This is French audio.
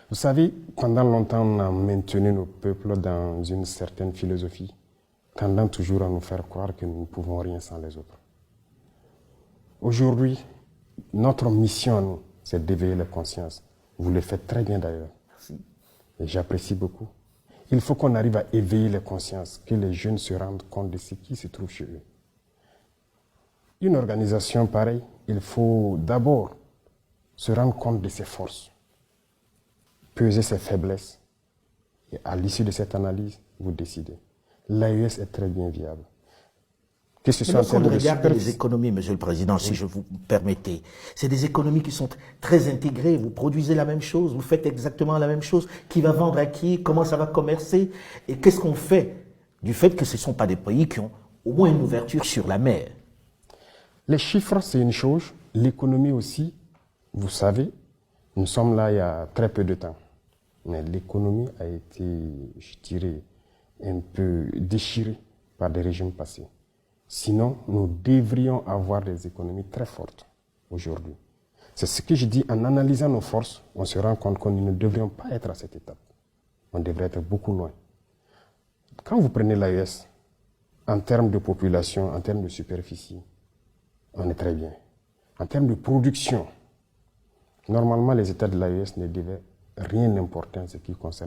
Vous savez, pendant longtemps, on a maintenu nos peuples dans une certaine philosophie, tendant toujours à nous faire croire que nous ne pouvons rien sans les autres. Aujourd'hui, notre mission à nous, c'est d'éveiller la conscience. Vous le faites très bien d'ailleurs. Merci. Et j'apprécie beaucoup. Il faut qu'on arrive à éveiller les consciences, que les jeunes se rendent compte de ce qui se trouve chez eux. Une organisation pareille, il faut d'abord se rendre compte de ses forces, peser ses faiblesses, et à l'issue de cette analyse, vous décidez. L'AES est très bien viable. Que ce soit en lorsqu'on termes de regarde les superficie. économies, Monsieur le Président, si je vous permettez, c'est des économies qui sont très intégrées. Vous produisez la même chose, vous faites exactement la même chose. Qui va vendre à qui? Comment ça va commercer? Et qu'est-ce qu'on fait du fait que ce ne sont pas des pays qui ont au moins une ouverture sur la mer? Les chiffres, c'est une chose. L'économie aussi, vous savez, nous sommes là il y a très peu de temps. Mais l'économie a été, je dirais, un peu déchirée par des régimes passés. Sinon, nous devrions avoir des économies très fortes aujourd'hui. C'est ce que je dis, en analysant nos forces, on se rend compte que nous ne devrions pas être à cette étape. On devrait être beaucoup loin. Quand vous prenez l'AES, en termes de population, en termes de superficie, on est très bien. En termes de production, normalement, les États de l'AES ne devaient rien importer en ce qui concerne